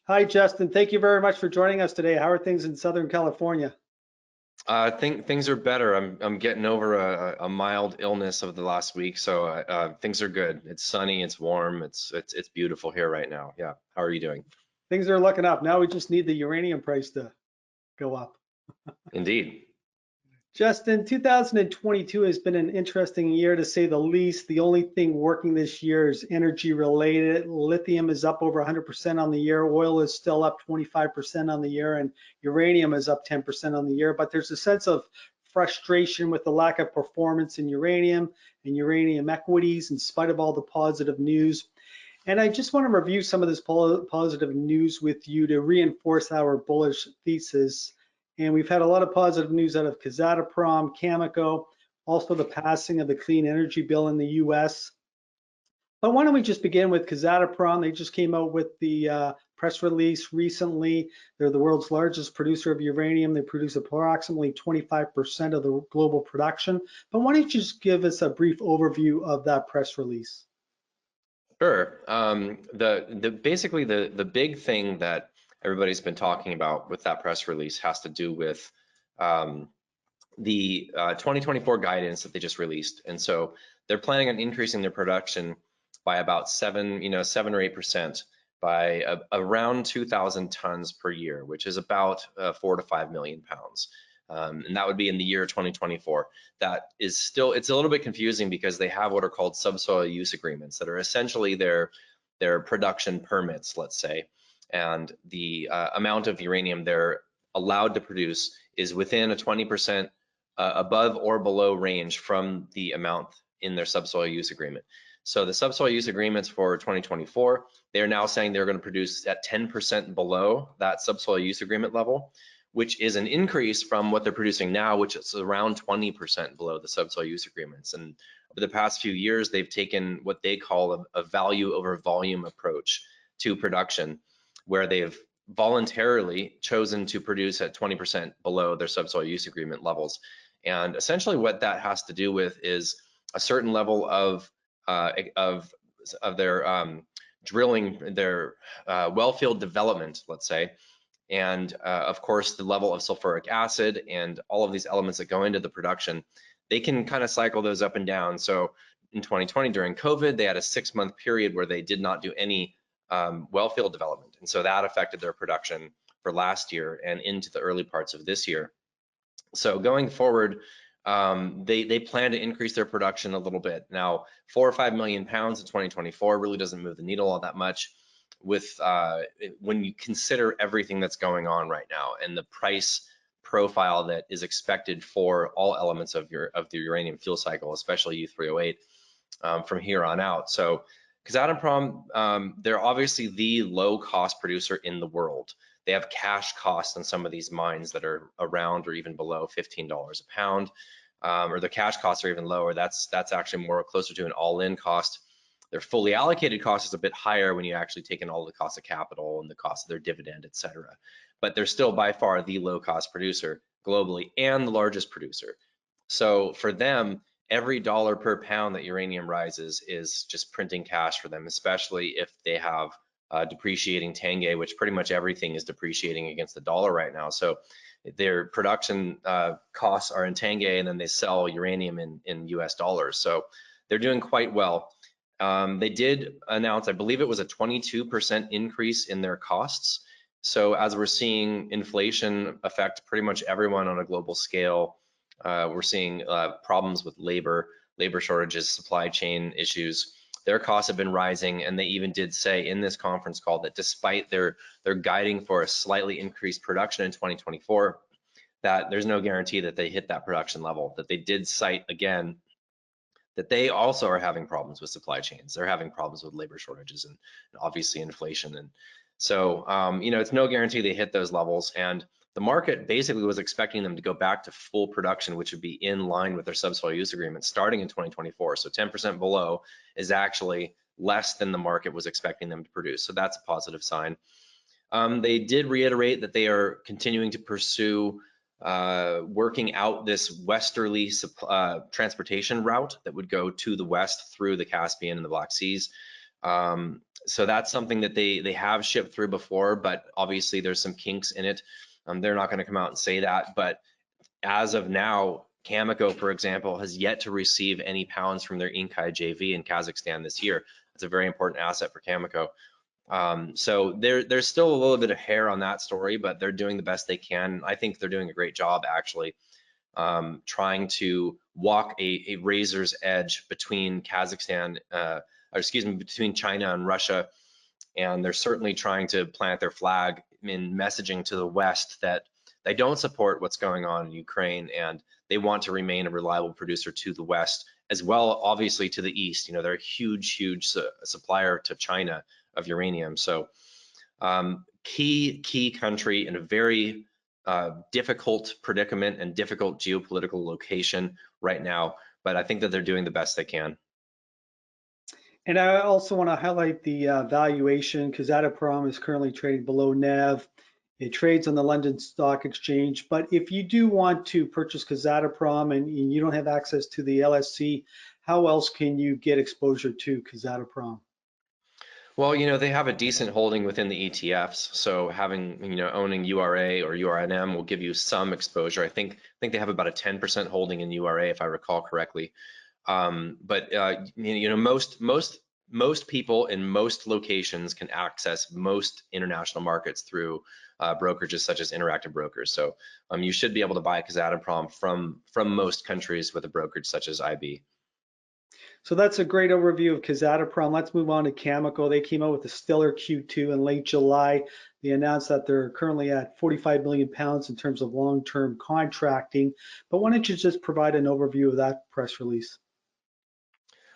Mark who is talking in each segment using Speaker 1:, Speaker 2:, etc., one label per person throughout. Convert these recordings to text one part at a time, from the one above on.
Speaker 1: Hi, Justin. Thank you very much for joining us today. How are things in Southern California?
Speaker 2: I think things are better. I'm getting over a mild illness of the last week, so things are good. It's sunny, it's warm, it's beautiful here right now. Yeah. How are you doing?
Speaker 1: Things are looking up. Now we just need the uranium price to go up.
Speaker 2: Indeed.
Speaker 1: Justin, 2022 has been an interesting year to say the least. The only thing working this year is energy related. Lithium is up over 100% on the year. Oil is still up 25% on the year, and uranium is up 10% on the year. But there's a sense of frustration with the lack of performance in uranium and uranium equities in spite of all the positive news. And I just want to review some of this positive news with you to reinforce our bullish thesis. And we've had a lot of positive news out of Kazatomprom, Cameco, also the passing of the clean energy bill in the US. But why don't we just begin with Kazatomprom? They just came out with the press release recently. They're the world's largest producer of uranium. They produce approximately 25% of the global production. But why don't you just give us a brief overview of that press release?
Speaker 2: Sure. Basically the big thing that everybody's been talking about with that press release has to do with the 2024 guidance that they just released, and so they're planning on increasing their production by about 7 or 8% by around 2,000 tons per year, which is about 4 to 5 million pounds. And that would be in the year 2024. That is still, it's a little bit confusing because they have what are called subsoil use agreements that are essentially their production permits, let's say. And the amount of uranium they're allowed to produce is within a 20% above or below range from the amount in their subsoil use agreement. So the subsoil use agreements for 2024, they're now saying they're going to produce at 10% below that subsoil use agreement level, which is an increase from what they're producing now, which is around 20% below the subsoil use agreements. And over the past few years, they've taken what they call a value over volume approach to production, where they've voluntarily chosen to produce at 20% below their subsoil use agreement levels. And essentially what that has to do with is a certain level of their drilling, their well field development, let's say, and of course the level of sulfuric acid and all of these elements that go into the production. They can kind of cycle those up and down. So in 2020 during COVID, they had a 6-month period where they did not do any well field development, and so that affected their production for last year and into the early parts of this year. So going forward, they plan to increase their production a little bit. Now, 4 or 5 million pounds in 2024 really doesn't move the needle all that much with when you consider everything that's going on right now and the price profile that is expected for all elements of the uranium fuel cycle, especially U3O8 from here on out. So Kazatomprom, they're obviously the low cost producer in the world. They have cash costs on some of these mines that are around or even below $15 a pound, or the cash costs are even lower. That's actually more closer to an all-in cost. Their fully allocated cost is a bit higher when you actually take in all the cost of capital and the cost of their dividend, et cetera. But they're still by far the low cost producer globally and the largest producer. So for them, every dollar per pound that uranium rises is just printing cash for them, especially if they have depreciating tenge, which pretty much everything is depreciating against the dollar right now. So their production costs are in tenge, and then they sell uranium in US dollars. So they're doing quite well. They did announce, I believe it was a 22% increase in their costs. So as we're seeing inflation affect pretty much everyone on a global scale, we're seeing problems with labor shortages, supply chain issues. Their costs have been rising, and they even did say in this conference call that despite their guiding for a slightly increased production in 2024, that there's no guarantee that they hit that production level. That they did cite again that they also are having problems with supply chains. They're having problems with labor shortages and obviously inflation. And so, it's no guarantee they hit those levels. And the market basically was expecting them to go back to full production, which would be in line with their subsoil use agreement starting in 2024. So 10% below is actually less than the market was expecting them to produce. So that's a positive sign. They did reiterate that they are continuing to pursue working out this westerly transportation route that would go to the west through the Caspian and the Black Seas. So that's something that they have shipped through before, but obviously there's some kinks in it. They're not going to come out and say that, but as of now, Cameco, for example, has yet to receive any pounds from their Inkai JV in Kazakhstan this year. It's a very important asset for Cameco. So there's still a little bit of hair on that story, but they're doing the best they can. I think they're doing a great job, actually, trying to walk a razor's edge between Kazakhstan, or excuse me, between China and Russia. And they're certainly trying to plant their flag in messaging to the West that they don't support what's going on in Ukraine, and they want to remain a reliable producer to the West, as well, obviously, to the East. You know, they're a huge supplier to China of uranium. So key country in a very difficult predicament and difficult geopolitical location right now, but I think that they're doing the best they can.
Speaker 1: And I also want to highlight the valuation. Kazatomprom is currently trading below NAV. It trades on the London Stock Exchange. But if you do want to purchase Kazatomprom and you don't have access to the LSC, how else can you get exposure to Kazatomprom?
Speaker 2: Well, you know, they have a decent holding within the ETFs, so having, you know, owning URA or URNM will give you some exposure. I think they have about a 10% holding in URA, if I recall correctly. But you know, most people in most locations can access most international markets through brokerages such as Interactive Brokers. So you should be able to buy Kazatomprom from most countries with a brokerage such as IB.
Speaker 1: So that's a great overview of Kazatomprom. Let's move on to Cameco. They came out with a stellar Q2 in late July. They announced that they're currently at 45 million pounds in terms of long-term contracting. But why don't you just provide an overview of that press release?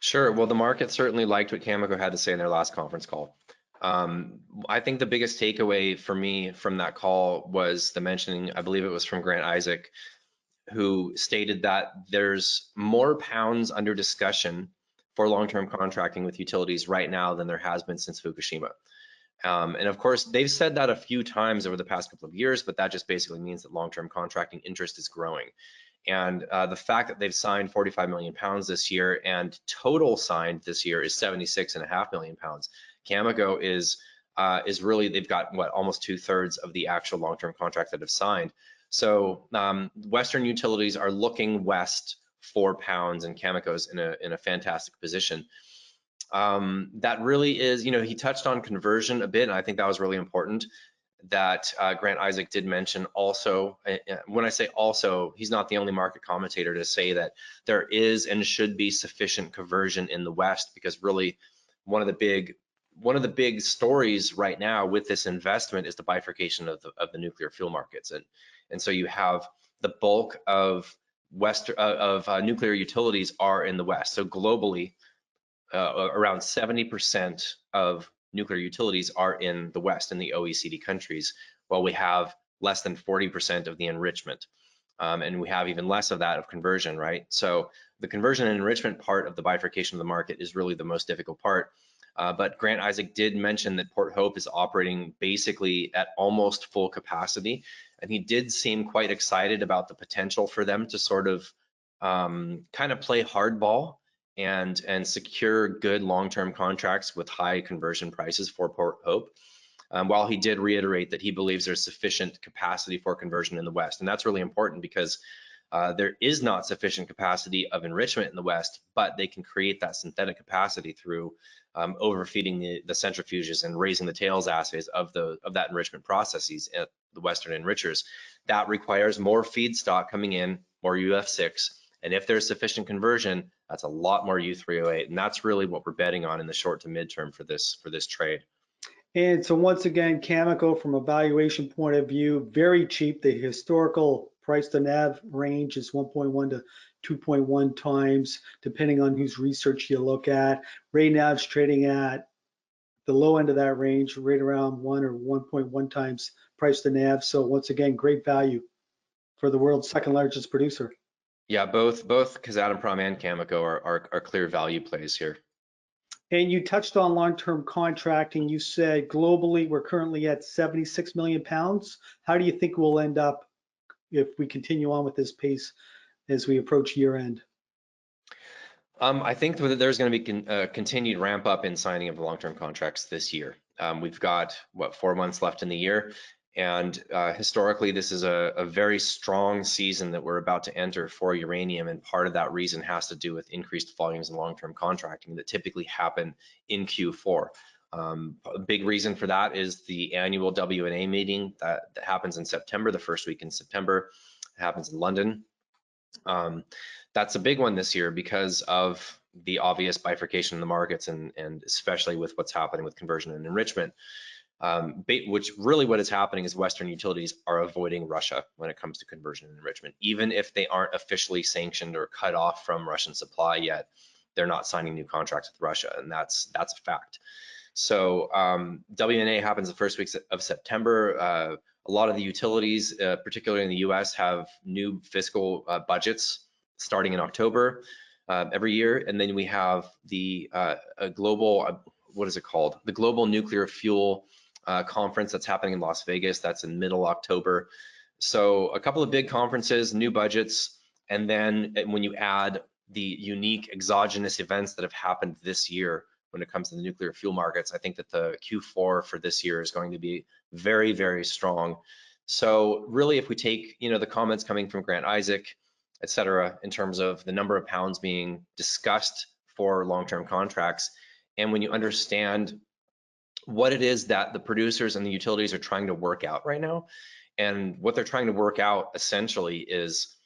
Speaker 2: Sure. Well, the market certainly liked what Cameco had to say in their last conference call. I think the biggest takeaway for me from that call was the mentioning, I believe it was from Grant Isaac, who stated that there's more pounds under discussion for long-term contracting with utilities right now than there has been since Fukushima. And of course, they've said that a few times over the past couple of years, but that just basically means that long-term contracting interest is growing. And the fact that they've signed 45 million pounds this year and total signed this year is 76.5 million pounds. Cameco is really, they've got what, almost 2/3 of the actual long-term contract that have signed. So Western utilities are looking west for pounds, and Cameco's in a fantastic position. That really is, you know, he touched on conversion a bit, and I think that was really important. That Grant Isaac did mention also. When I say also, he's not the only market commentator to say that there is and should be sufficient conversion in the West, because really one of the big stories right now with this investment is the bifurcation of the nuclear fuel markets, and so you have the bulk of nuclear utilities are in the West. So globally, around 70% of nuclear utilities are in the West, in the OECD countries, while we have less than 40% of the enrichment. And we have even less of that of conversion, right? So the conversion and enrichment part of the bifurcation of the market is really the most difficult part. But Grant Isaac did mention that Port Hope is operating basically at almost full capacity. And he did seem quite excited about the potential for them to sort of kind of play hardball and secure good long-term contracts with high conversion prices for Port Hope, while he did reiterate that he believes there's sufficient capacity for conversion in the West. And that's really important because there is not sufficient capacity of enrichment in the West, but they can create that synthetic capacity through overfeeding the centrifuges and raising the tails assays of that enrichment processes at the Western enrichers. That requires more feedstock coming in, more UF6, and if there's sufficient conversion, that's a lot more U3O8, and that's really what we're betting on in the short to midterm for this trade.
Speaker 1: And so once again, Cameco, from a valuation point of view, very cheap. The historical price to NAV range is 1.1 to 2.1 times, depending on whose research you look at. Right now it's trading at the low end of that range, right around 1 or 1.1 times price to NAV. So once again, great value for the world's second largest producer.
Speaker 2: Yeah, both Kazatomprom and Cameco are clear value plays here.
Speaker 1: And you touched on long-term contracting. You said globally we're currently at 76 million pounds. How do you think we'll end up if we continue on with this pace as we approach year end?
Speaker 2: I think that there's going to be a continued ramp up in signing of long-term contracts this year. We've got, what, 4 months left in the year. And historically, this is a very strong season that we're about to enter for uranium. And part of that reason has to do with increased volumes in long-term contracting that typically happen in Q4. A big reason for that is the annual WNA meeting that happens in September, the first week in September. It happens in London. That's a big one this year because of the obvious bifurcation in the markets and especially with what's happening with conversion and enrichment, which really what is happening is Western utilities are avoiding Russia when it comes to conversion and enrichment. Even if they aren't officially sanctioned or cut off from Russian supply yet, they're not signing new contracts with Russia, and that's a fact. So WNA happens the first week of September. A lot of the utilities, particularly in the US, have new fiscal budgets starting in October every year. And then we have the global, what is it called? The Global Nuclear Fuel Conference that's happening in Las Vegas. That's in middle October. So a couple of big conferences, new budgets. And then when you add the unique exogenous events that have happened this year, when it comes to the nuclear fuel markets, I think that the Q4 for this year is going to be very, very strong. So really, if we take, the comments coming from Grant Isaac, et cetera, in terms of the number of pounds being discussed for long-term contracts, and when you understand what it is that the producers and the utilities are trying to work out right now, and what they're trying to work out essentially is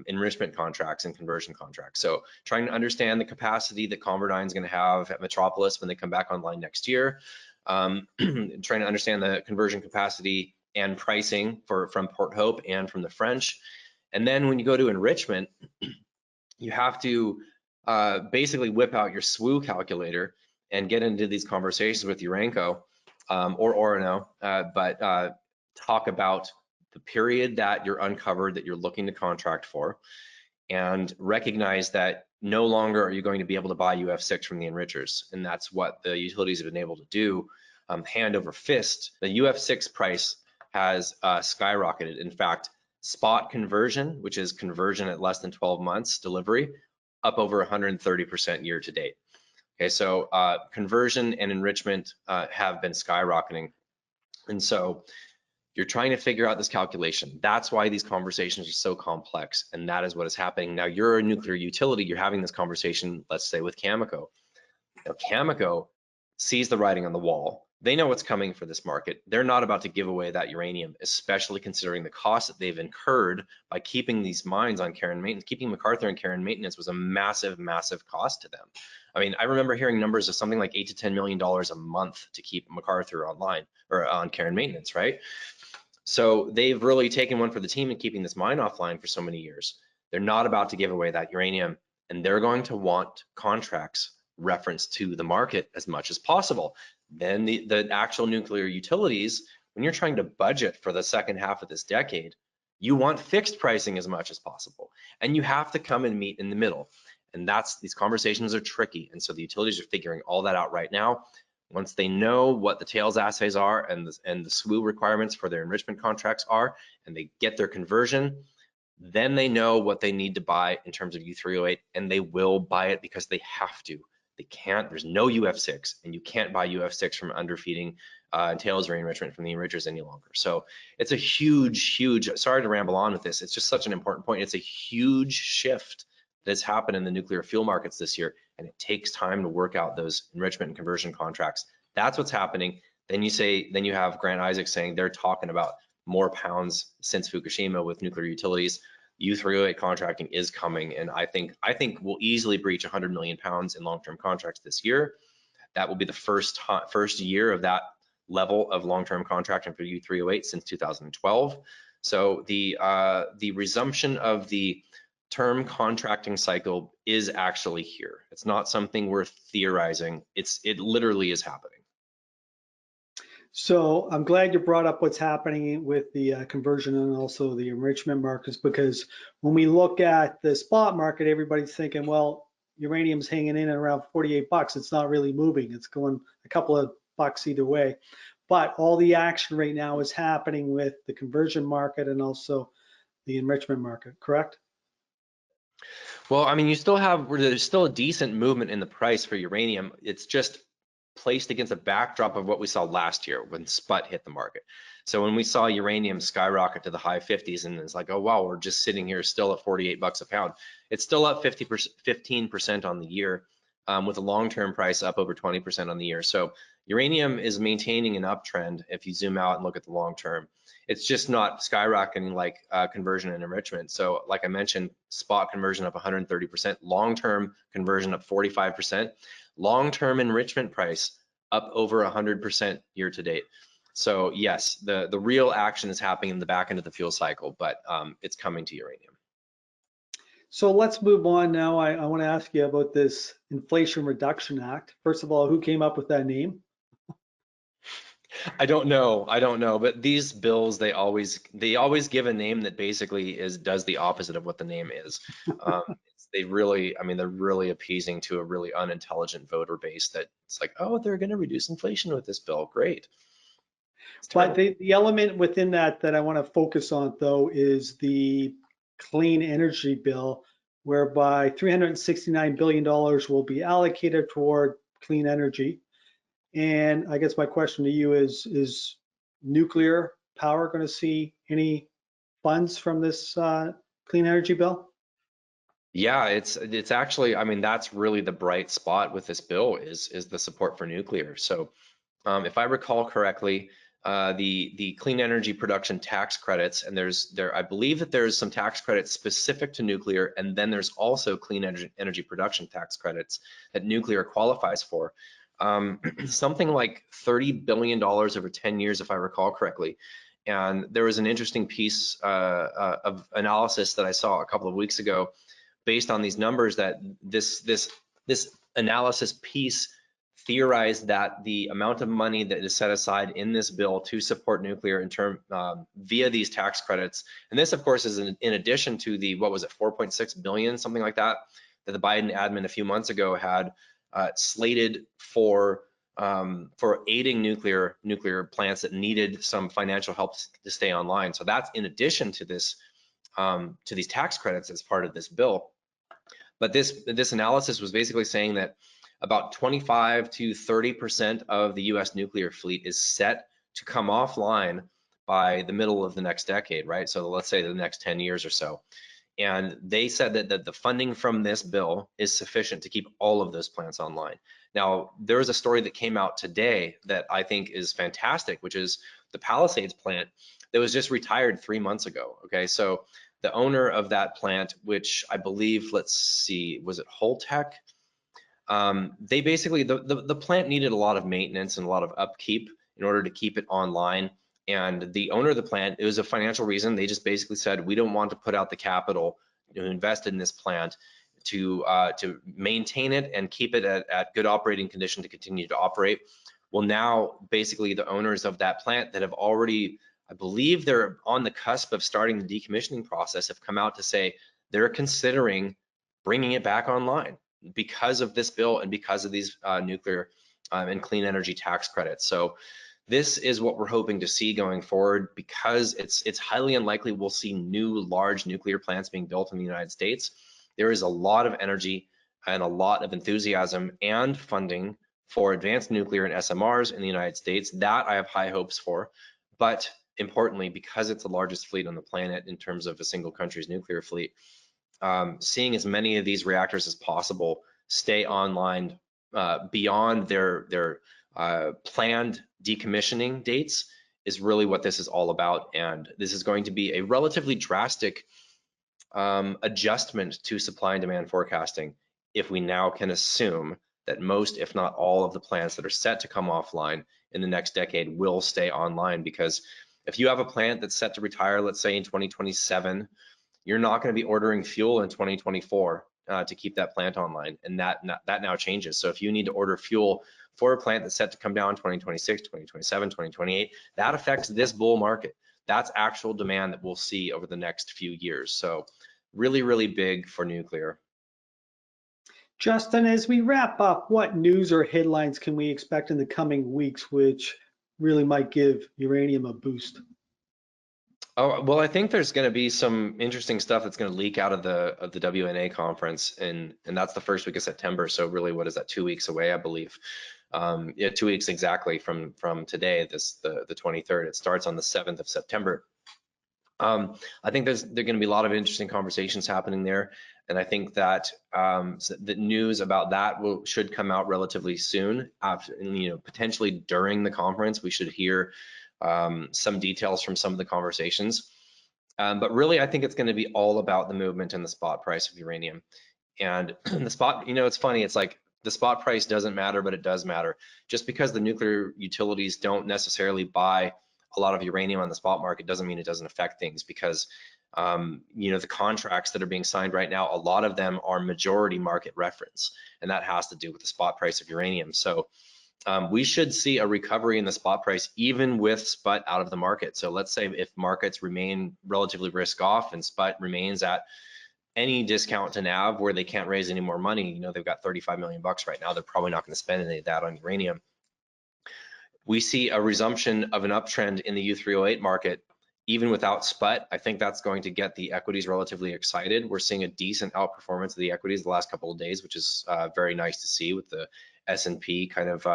Speaker 2: enrichment contracts and conversion contracts. So trying to understand the capacity that ConverDyn is going to have at Metropolis when they come back online next year, trying to understand the conversion capacity and pricing from Port Hope and from the French. And then when you go to enrichment, you have to basically whip out your SWU calculator and get into these conversations with Urenco or Orano, but talk about the period that you're uncovered, that you're looking to contract for, and recognize that no longer are you going to be able to buy UF6 from the enrichers. And that's what the utilities have been able to do hand over fist. The UF6 price has skyrocketed. In fact, spot conversion, which is conversion at less than 12 months delivery, up over 130% year to date. Okay, so conversion and enrichment have been skyrocketing. And so you're trying to figure out this calculation. That's why these conversations are so complex, and that is what is happening. Now, you're a nuclear utility, you're having this conversation, let's say with Cameco. Now, Cameco sees the writing on the wall. They know what's coming for this market. They're not about to give away that uranium, especially considering the cost that they've incurred by keeping these mines on care and maintenance. Keeping MacArthur in care and maintenance was a massive, massive cost to them. I mean, I remember hearing numbers of something like $8 to $10 million a month to keep MacArthur online or on care and maintenance, right? So they've really taken one for the team in keeping this mine offline for so many years. They're not about to give away that uranium, and they're going to want contracts referenced to the market as much as possible. Then the actual nuclear utilities, when you're trying to budget for the second half of this decade, you want fixed pricing as much as possible, and you have to come and meet in the middle. And these conversations are tricky, and so the utilities are figuring all that out right now. Once they know what the tails assays are and the SWU requirements for their enrichment contracts are, and they get their conversion, then they know what they need to buy in terms of U3O8, and they will buy it because they have to. They can't, there's no UF6, and you can't buy UF6 from underfeeding tails or enrichment from the enrichers any longer. So it's a huge, sorry to ramble on with this, it's just such an important point. It's a huge shift that's happened in the nuclear fuel markets this year, and it takes time to work out those enrichment and conversion contracts. That's what's happening. Then you have Grant Isaac saying they're talking about more pounds since Fukushima with nuclear utilities. U3O8 contracting is coming, and I think we'll easily breach 100 million pounds in long-term contracts this year. That will be the first year of that level of long-term contracting for U3O8 since 2012. So the resumption of the term contracting cycle is actually here. It's not something we're theorizing. It literally is happening.
Speaker 1: So I'm glad you brought up what's happening with the conversion and also the enrichment markets, because when we look at the spot market, everybody's thinking, well, uranium's hanging in at around 48 bucks. It's not really moving. It's going a couple of bucks either way. But all the action right now is happening with the conversion market and also the enrichment market, correct?
Speaker 2: Well, I mean, there's still a decent movement in the price for uranium. It's just placed against a backdrop of what we saw last year when SPUT hit the market. So when we saw uranium skyrocket to the high 50s, and it's like, oh wow, we're just sitting here still at 48 bucks a pound. It's still up 15% on the year, with a long-term price up over 20% on the year. So uranium is maintaining an uptrend if you zoom out and look at the long term. It's just not skyrocketing like conversion and enrichment. So like I mentioned, spot conversion up 130%, long-term conversion up 45%, long-term enrichment price up over 100% year to date. So yes, the real action is happening in the back end of the fuel cycle, but it's coming to uranium.
Speaker 1: So let's move on now. I want to ask you about this Inflation Reduction Act. First of all, who came up with that name?
Speaker 2: I don't know, but these bills, they always give a name that basically does the opposite of what the name is. They're really appeasing to a really unintelligent voter base that it's like, oh, they're going to reduce inflation with this bill. Great.
Speaker 1: But the element within that I want to focus on, though, is the clean energy bill, whereby $369 billion will be allocated toward clean energy. And I guess my question to you is nuclear power going to see any funds from this clean energy bill?
Speaker 2: Yeah, it's actually, I mean, that's really the bright spot with this bill is the support for nuclear. So if I recall correctly, the clean energy production tax credits, and I believe that there's some tax credits specific to nuclear, and then there's also clean energy production tax credits that nuclear qualifies for. Something like $30 billion over 10 years, if I recall correctly. And there was an interesting piece of analysis that I saw a couple of weeks ago based on these numbers that this analysis piece theorized that the amount of money that is set aside in this bill to support nuclear via these tax credits, and this of course is in addition to the, what was it, 4.6 billion, something like that the Biden admin a few months ago had slated for aiding nuclear plants that needed some financial help to stay online. So that's in addition to this, to these tax credits as part of this bill. But this analysis was basically saying that about 25 to 30% of the US nuclear fleet is set to come offline by the middle of the next decade, right? So let's say the next 10 years or so. And they said that the funding from this bill is sufficient to keep all of those plants online. Now, there is a story that came out today that I think is fantastic, which is the Palisades plant that was just retired 3 months ago. Okay, so the owner of that plant, which I believe, let's see, was it Holtec? They basically, the plant needed a lot of maintenance and a lot of upkeep in order to keep it online. And the owner of the plant, it was a financial reason. They just basically said, we don't want to put out the capital to invest in this plant to maintain it and keep it at good operating condition to continue to operate. Well, now basically the owners of that plant that have already, I believe they're on the cusp of starting the decommissioning process, have come out to say they're considering bringing it back online because of this bill and because of these nuclear and clean energy tax credits. So this is what we're hoping to see going forward, because it's highly unlikely we'll see new large nuclear plants being built in the United States. There is a lot of energy and a lot of enthusiasm and funding for advanced nuclear and SMRs in the United States. That I have high hopes for. But importantly, because it's the largest fleet on the planet in terms of a single country's nuclear fleet, seeing as many of these reactors as possible stay online beyond their planned decommissioning dates is really what this is all about. And this is going to be a relatively drastic adjustment to supply and demand forecasting if we now can assume that most, if not all, of the plants that are set to come offline in the next decade will stay online. Because if you have a plant that's set to retire, let's say in 2027, you're not going to be ordering fuel in 2024 to keep that plant online, and that now changes. So if you need to order fuel for a plant that's set to come down in 2026, 2027, 2028, that affects this bull market. That's actual demand that we'll see over the next few years. So really, really big for nuclear.
Speaker 1: Justin, as we wrap up, what news or headlines can we expect in the coming weeks which really might give uranium a boost?
Speaker 2: Oh, well, I think there's going to be some interesting stuff that's going to leak out of the WNA conference, and that's the first week of September. So really, what is that? 2 weeks away, I believe. Yeah, 2 weeks exactly from today. The 23rd. It starts on the 7th of September. I think there's going to be a lot of interesting conversations happening there, and I think that the news about that should come out relatively soon. After, potentially during the conference, we should hear some details from some of the conversations. But really, I think it's going to be all about the movement and the spot price of uranium. And the spot, it's funny. It's like the spot price doesn't matter, but it does matter. Just because the nuclear utilities don't necessarily buy a lot of uranium on the spot market doesn't mean it doesn't affect things, because the contracts that are being signed right now, a lot of them are majority market reference, and that has to do with the spot price of uranium. So we should see a recovery in the spot price even with SPUT out of the market. So let's say if markets remain relatively risk off and SPUT remains at any discount to NAV where they can't raise any more money, they've got 35 million bucks right now. They're probably not going to spend any of that on uranium. We see a resumption of an uptrend in the U3O8 market, even without SPUT. I think that's going to get the equities relatively excited. We're seeing a decent outperformance of the equities the last couple of days, which is very nice to see, with the S&P kind of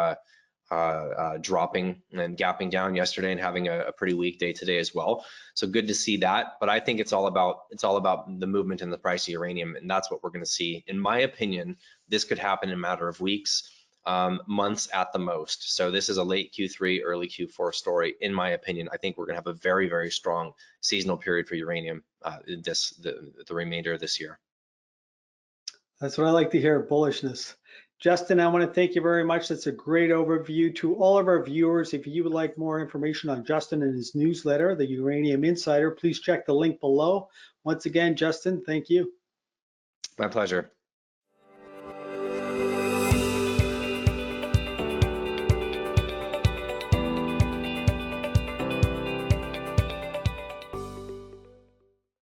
Speaker 2: dropping and gapping down yesterday and having a pretty weak day today as well. So good to see that. But I think it's all about the movement in the price of uranium, and that's what we're going to see. In my opinion, this could happen in a matter of weeks, months at the most. So this is a late Q3, early Q4 story, in my opinion. I think we're going to have a very, very strong seasonal period for uranium the remainder of this year.
Speaker 1: That's what I like to hear, bullishness. Justin, I want to thank you very much. That's a great overview. To all of our viewers, if you would like more information on Justin and his newsletter, the Uranium Insider, please check the link below. Once again, Justin, thank you.
Speaker 2: My pleasure.